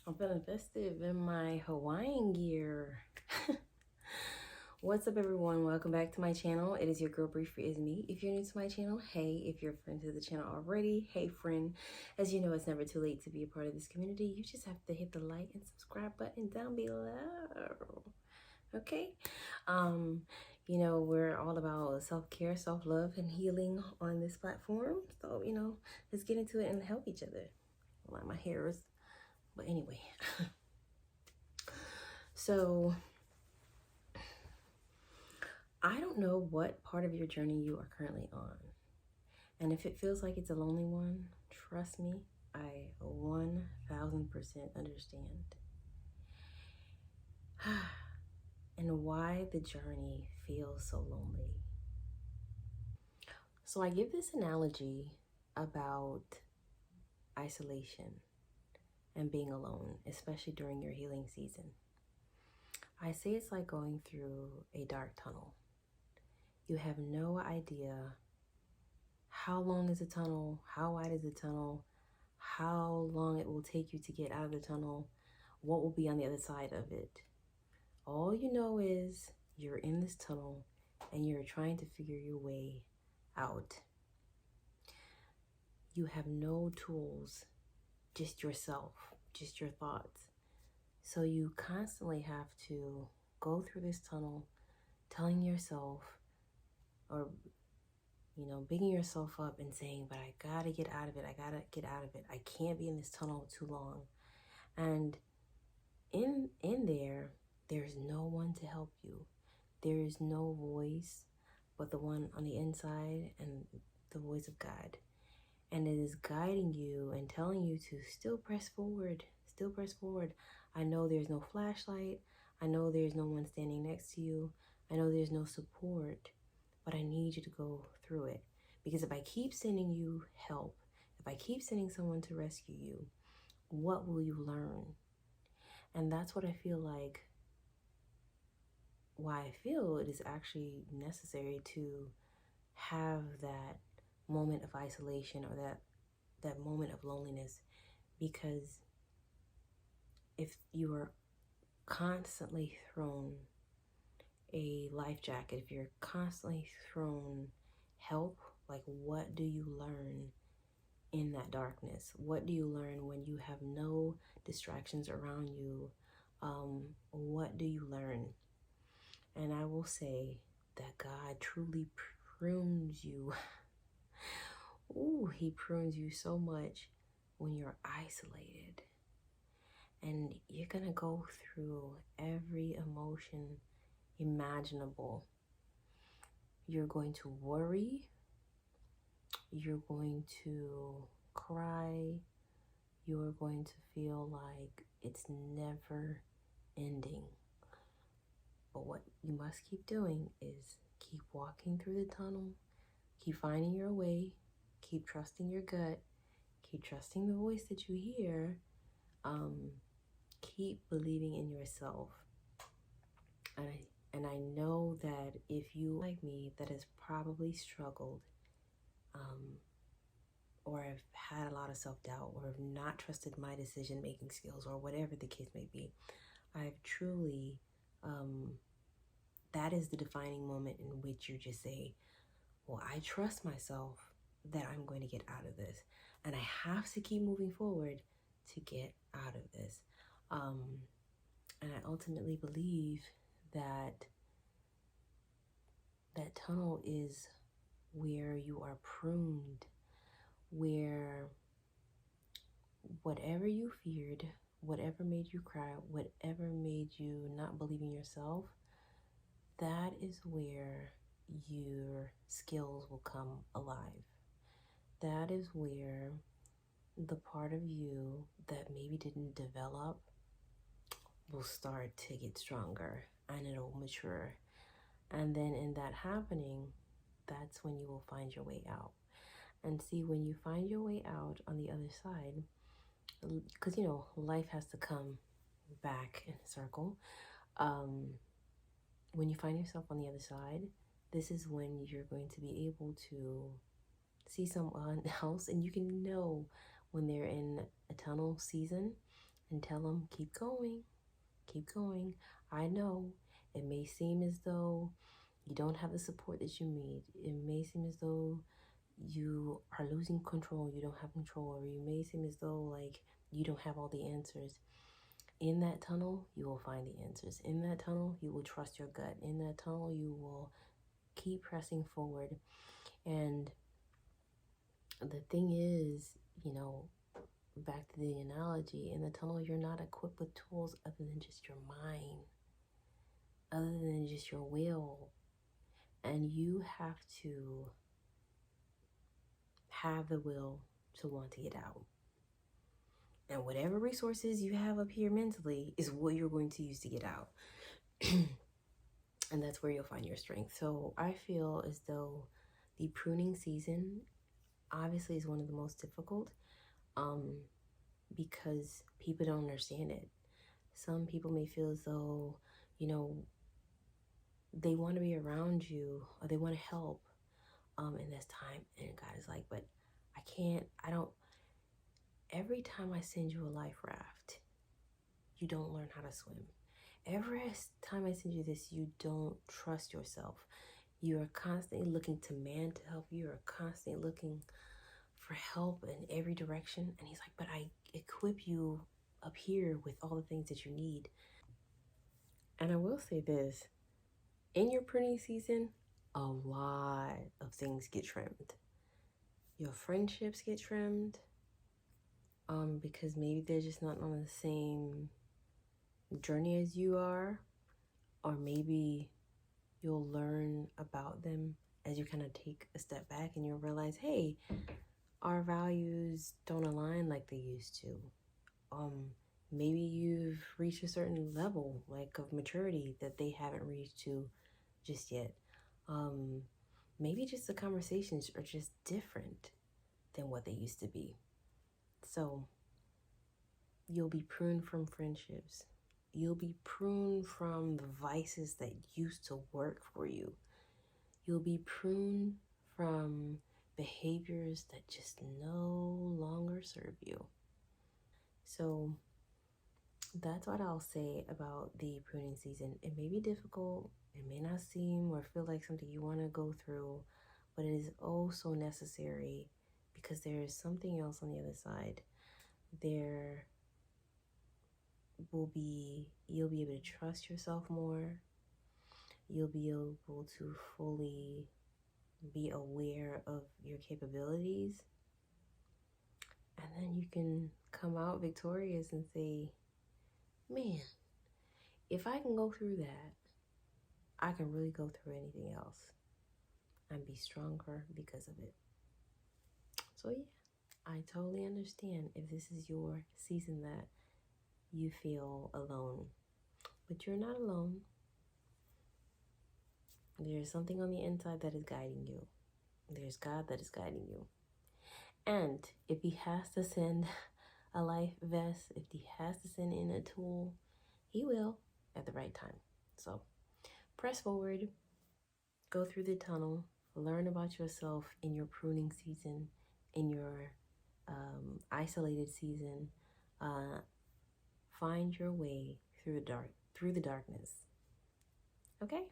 I'm feeling festive in my Hawaiian gear. What's up, everyone? Welcome back to my channel. It is your girl Briefly is me. If you're new to my channel, hey. If you're a friend to the channel already, hey friend. As you know, it's never too late to be a part of this community. You just have to hit the like and subscribe button down below. Okay? We're all about self-care, self-love, and healing on this platform. So, let's get into it and help each other. Like my hair is, but anyway. So I don't know what part of your journey you are currently on. And if it feels like it's a lonely one, trust me, I 1000% understand. And why the journey feels so lonely. So I give this analogy about isolation and being alone, especially during your healing season. I say it's like going through a dark tunnel. You have no idea how long is the tunnel, how wide is the tunnel, how long it will take you to get out of the tunnel, what will be on the other side of it. All you know is you're in this tunnel and you're trying to figure your way out. You have no tools, just yourself, just your thoughts. So you constantly have to go through this tunnel telling yourself, or bigging yourself up and saying, but I gotta get out of it. I gotta get out of it. I can't be in this tunnel too long. And in there, there's no one to help you. There is no voice but the one on the inside and the voice of God. And it is guiding you and telling you to still press forward, still press forward. I know there's no flashlight. I know there's no one standing next to you. I know there's no support, but I need you to go through it. Because if I keep sending you help, if I keep sending someone to rescue you, what will you learn? And that's what I feel like, why I feel it is actually necessary to have that moment of isolation or that moment of loneliness. Because if you are constantly thrown a life jacket, if you're constantly thrown help, like what do you learn in that darkness? What do you learn when you have no distractions around you? What do you learn? And I will say that God truly prunes you. Ooh, he prunes you so much when you're isolated. And you're gonna go through every emotion imaginable. You're going to worry. You're going to cry. You're going to feel like it's never ending. But what you must keep doing is keep walking through the tunnel, keep finding your way, keep trusting your gut, keep trusting the voice that you hear, keep believing in yourself. And I know that if you, like me, that has probably struggled, or have had a lot of self-doubt, or have not trusted my decision-making skills, or whatever the case may be, I've truly, that is the defining moment in which you just say, well, I trust myself that I'm going to get out of this. And I have to keep moving forward to get out of this. And I ultimately believe that that tunnel is where you are pruned, where whatever you feared, whatever made you cry, whatever made you not believe in yourself, that is where your skills will come alive. That is where the part of you that maybe didn't develop will start to get stronger and it'll mature. And then in that happening, that's when you will find your way out. And see, when you find your way out on the other side, because life has to come back in a circle. When you find yourself on the other side, this is when you're going to be able to see someone else, and you can know when they're in a tunnel season and tell them, keep going, keep going. I know it may seem as though you don't have the support that you need. It may seem as though you are losing control, you don't have control, or you may seem as though like you don't have all the answers. In that tunnel, you will find the answers. In that tunnel, you will trust your gut. In that tunnel, you will keep pressing forward. And the thing is, back to the analogy, in the tunnel, you're not equipped with tools other than just your mind, other than just your will. And you have to have the will to want to get out. And whatever resources you have up here mentally is what you're going to use to get out. And that's where you'll find your strength. So I feel as though the pruning season obviously is one of the most difficult, because people don't understand it. Some people may feel as though, they want to be around you or they want to help in this time. And God is like, but I don't. Every time I send you a life raft, you don't learn how to swim. Every time I send you this, you don't trust yourself. You are constantly looking to man to help you. You are constantly looking for help in every direction. And he's like, but I equip you up here with all the things that you need. And I will say this, in your pruning season, a lot of things get trimmed. Your friendships get trimmed, because maybe they're just not on the same journey as you are, or maybe you'll learn about them as you kind of take a step back and you'll realize, hey, our values don't align like they used to. Maybe you've reached a certain level like of maturity that they haven't reached to just yet. Maybe just the conversations are just different than what they used to be. So you'll be pruned from friendships. You'll be pruned from the vices that used to work for you. You'll be pruned from behaviors that just no longer serve you. So that's what I'll say about the pruning season. It may be difficult. It may not seem or feel like something you want to go through, but it is oh so necessary, because there is something else on the other side. You'll be able to trust yourself more. You'll be able to fully be aware of your capabilities. And then you can come out victorious and say, man, if I can go through that, I can really go through anything else and be stronger because of it. So yeah, I totally understand if this is your season that you feel alone. But you're not alone. There's something on the inside that is guiding you. There's God that is guiding you. And if he has to send a life vest, if he has to send in a tool, he will at the right time. So press forward, go through the tunnel, learn about yourself in your pruning season, in your isolated season. Find your way through the darkness. Okay?